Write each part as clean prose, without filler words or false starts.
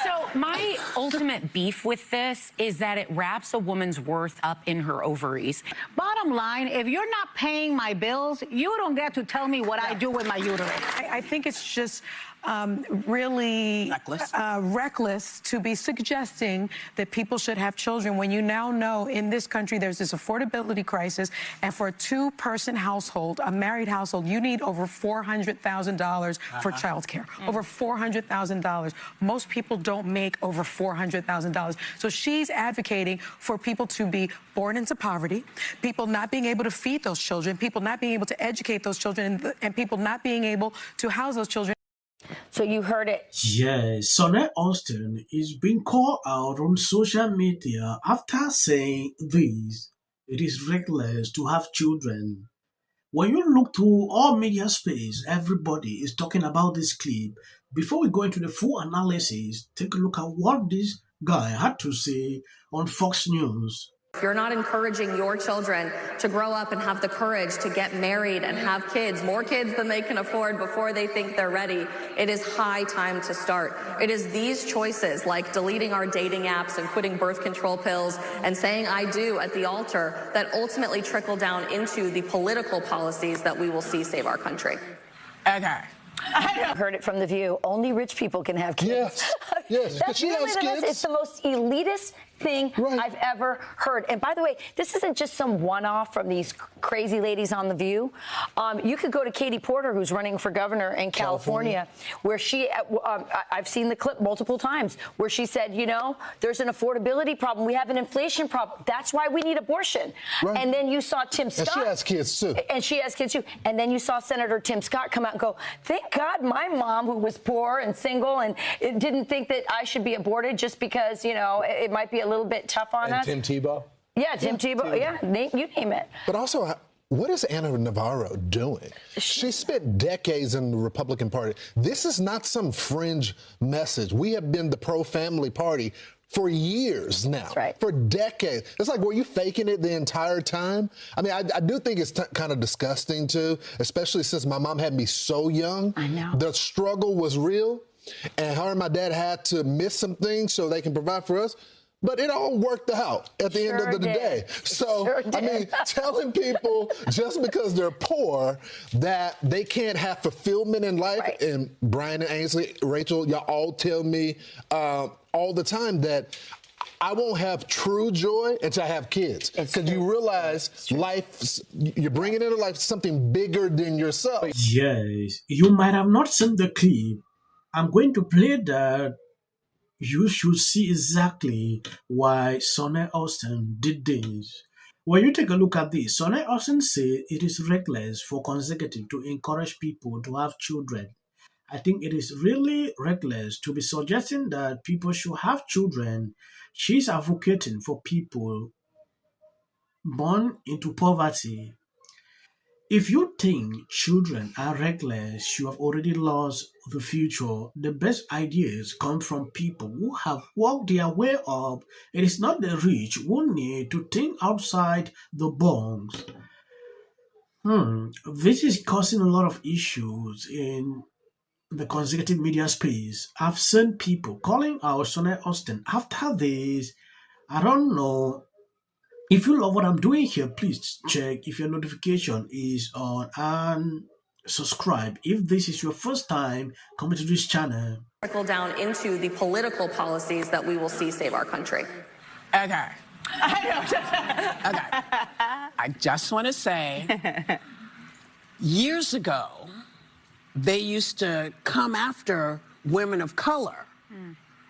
So my ultimate beef with this is that it wraps a woman's worth up in her ovaries. Bottom line, if you're not paying my bills, you don't get to tell me what I do with my uterus. I think it's just really reckless to be suggesting that people should have children when you now know in this country there's this affordability crisis, and for a two-person household, a married household, you need over $400,000 for childcare. Over $400,000. Most people don't make over $400,000. So she's advocating for people to be born into poverty, people not being able to feed those children, people not being able to educate those children, and people not being able to house those children. So you heard it. Yes, Sunny Hostin is being called out on social media after saying this. It is reckless to have children. When you look through all media space, everybody is talking about this clip. Before we go into the full analysis, take a look at what this guy had to say on Fox News. If you're not encouraging your children to grow up and have the courage to get married and have kids, more kids than they can afford before they think they're ready, it is high time to start. It is these choices, like deleting our dating apps and quitting birth control pills and saying I do at the altar, that ultimately trickle down into the political policies that we will see save our country. Okay. I heard it from The View. Only rich people can have kids. Yes. That's She has kids. It's the most elitist thing I've ever heard. And by the way, this isn't just some one-off from these crazy ladies on The View. You could go to Katie Porter, who's running for governor in California, where she, I've seen the clip multiple times, where she said, you know, there's an affordability problem. We have an inflation problem. That's why we need abortion. Right. And then you saw Tim Scott. And she has kids, too. And she has kids, too. And then you saw Senator Tim Scott come out and go, thank God my mom, who was poor and single and didn't think that I should be aborted just because, you know, it might be a little bit tough on us. Tim Tebow? Yeah, Tim Tebow. Yeah, you name it. But also, what is Anna Navarro doing? She spent decades in the Republican Party. This is not some fringe message. We have been the pro-family party for years now. That's right. For decades. It's like, were you faking it the entire time? I mean, I do think it's kind of disgusting, too, especially since my mom had me so young. I know. The struggle was real, and her and my dad had to miss some things so they can provide for us. But it all worked out at the end of the day. So, I mean, telling people just because they're poor that they can't have fulfillment in life, and Brian and Ainsley, Rachel, y'all all tell me all the time that I won't have true joy until I have kids. Because you realize life, you're bringing into life something bigger than yourself. Yes, you might have not seen the clip. I'm going to play that. You should see exactly why Sunny Hostin did this. When you take a look at this, Sunny Hostin said it is reckless for consecutive to encourage people to have children. I think it is really reckless to be suggesting that people should have children. She's advocating for people born into poverty. If you think children are reckless, you have already lost the future. The best ideas come from people who have worked their way up. It is not the rich who need to think outside the box. This is causing a lot of issues in the consecutive media space. I've seen people calling out Sunny Hostin after this. I don't know. If you love what I'm doing here, please check if your notification is on and subscribe if this is your first time coming to this channel. Trickle down into the political policies that we will see save our country. Okay. I just want to say, years ago, they used to come after women of color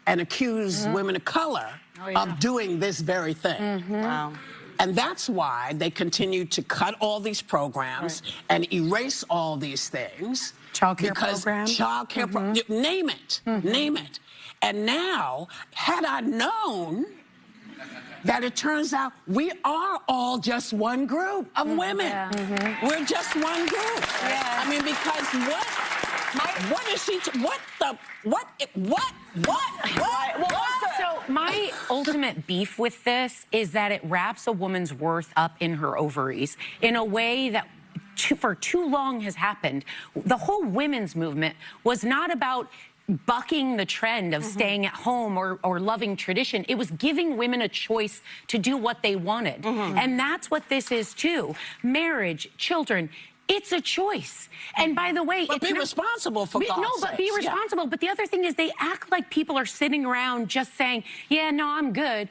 and accuse women of color of doing this very thing. Wow. And that's why they continue to cut all these programs and erase all these things. Childcare programs? Childcare name it, name it. And now, had I known that it turns out we are all just one group of women. We're just one group. I mean, because what is she, what? So my ultimate beef with this is that it wraps a woman's worth up in her ovaries in a way that for too long has happened. The whole women's movement was not about bucking the trend of staying at home or loving tradition. It was giving women a choice to do what they wanted. And that's what this is too. Marriage, children, it's a choice. And by the way, but be responsible for God's No, but be responsible. But the other thing is they act like people are sitting around just saying, yeah, no, I'm good.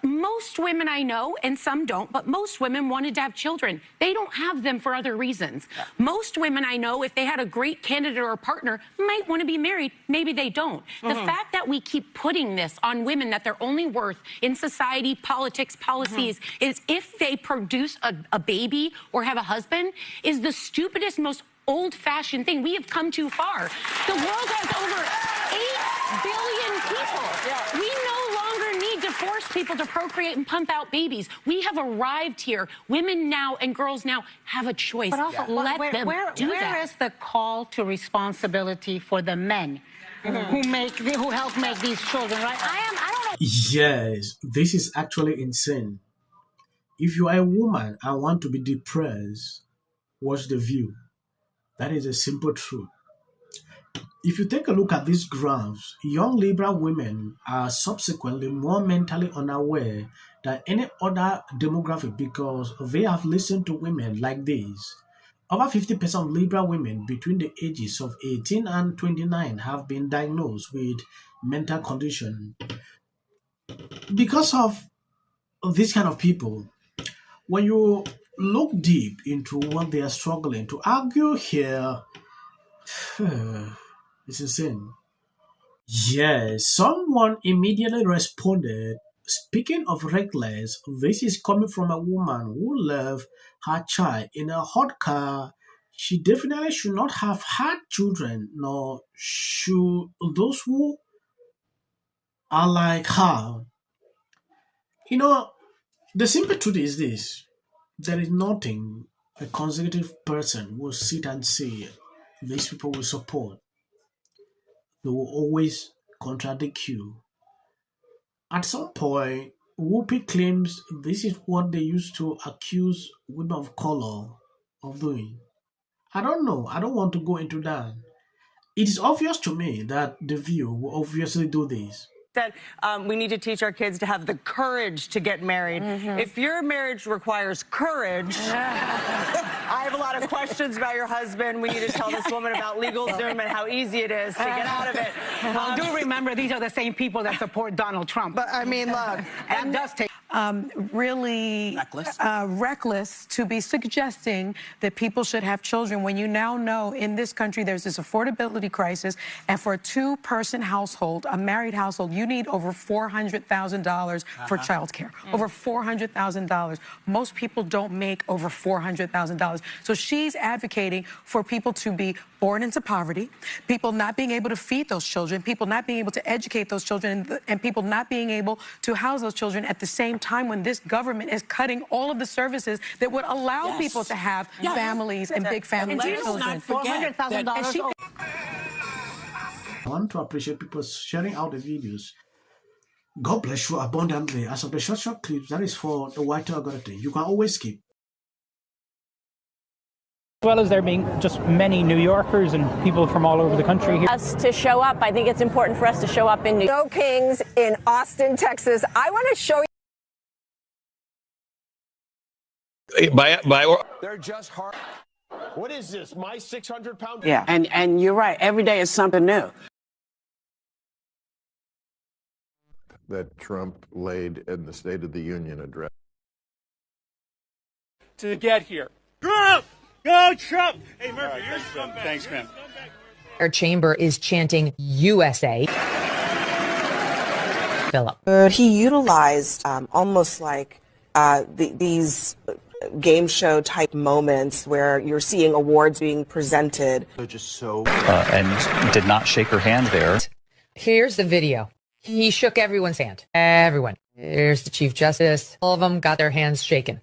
Most women I know, and some don't, but most women wanted to have children. They don't have them for other reasons. Most women I know, if they had a great candidate or a partner, might want to be married. Maybe they don't. The fact that we keep putting this on women, that their only worth in society, politics, policies, is if they produce a baby or have a husband, is the stupidest, most old-fashioned thing. We have come too far. The world has over 8 billion people. We no longer need to force people to procreate and pump out babies. We have arrived here. Women now and girls now have a choice. But also, let them do that. Where is the call to responsibility for the men who help make these children, right? I don't know. Yes, this is actually insane. If you are a woman and want to be depressed, watch The View. That is a simple truth. If you take a look at these graphs, young liberal women are subsequently more mentally unaware than any other demographic because they have listened to women like this. Over 50% of liberal women between the ages of 18 and 29 have been diagnosed with mental condition. Because of this kind of people, when you look deep into what they are struggling to argue here, it's insane. Yes, someone immediately responded, speaking of reckless, this is coming from a woman who left her child in a hot car. She definitely should not have had children, nor should those who are like her. You know, the simple truth is this. There is nothing a conservative person will sit and say these people will support. They will always contradict you. At some point, Whoopi claims this is what they used to accuse women of color of doing. I don't know. I don't want to go into that. It is obvious to me that The View will obviously do this. That we need to teach our kids to have the courage to get married. If your marriage requires courage, I have a lot of questions about your husband. We need to tell this woman about LegalZoom and how easy it is to get out of it. Do remember, these are the same people that support Donald Trump. But I mean, look, that does take really reckless to be suggesting that people should have children when you now know in this country there's this affordability crisis, and for a two-person household, a married household, you need over $400,000 for childcare. Over $400,000. Most people don't make over $400,000. So she's advocating for people to be born into poverty, people not being able to feed those children, people not being able to educate those children, and people not being able to house those children at the same time when this government is cutting all of the services that would allow people to have families and big families and children. $400,000. I want to appreciate people sharing out the videos. God bless you abundantly. As of the short clips, that is for the white algorithm. You can always skip. As well as there being just many New Yorkers and people from all over the country here. Us to show up. I think it's important for us to show up in New York. Kings in Austin, Texas. I want to show you. They're just hard. What is this? My 600-pound? Yeah, and you're right. Every day is something new. That Trump laid in the State of the Union address. To get here. Trump! Go Trump! Hey, Murphy, you're scumbag. Thanks, man. Our chamber is chanting USA. Philip. He utilized almost like these game show type moments where you're seeing awards being presented. Just so and did not shake her hand there. Here's the video. He shook everyone's hand. Everyone. Here's the Chief Justice. All of them got their hands shaken.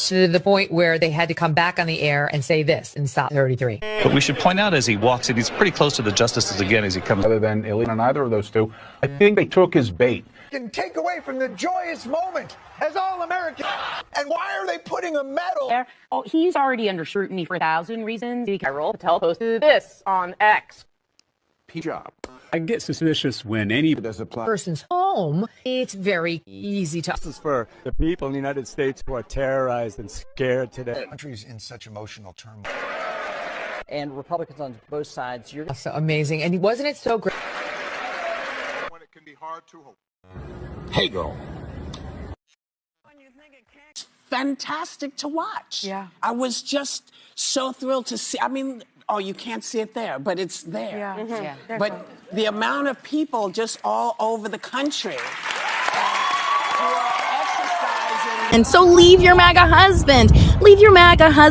to the point where they had to come back on the air and say this in Stop 33. But we should point out as he walks in, he's pretty close to the justices again as he comes. Other than illegal on either of those two, I think they took his bait. Can take away from the joyous moment as all Americans. And why are they putting a medal? Oh, he's already under scrutiny for 1,000 reasons. Carol Patel posted this on X. Job. I get suspicious when any person's home, it's very easy to. This is for the people in the United States who are terrorized and scared today. The country's in such emotional turmoil. And Republicans on both sides, you're so amazing. And wasn't it so great? When it can be hard to hope. Hey, girl. Fantastic to watch. Yeah. I was just so thrilled to see. I mean, oh, you can't see it there, but it's there. Yeah. Mm-hmm. Yeah. But the amount of people just all over the country who are exercising. And so leave your MAGA husband. Leave your MAGA husband.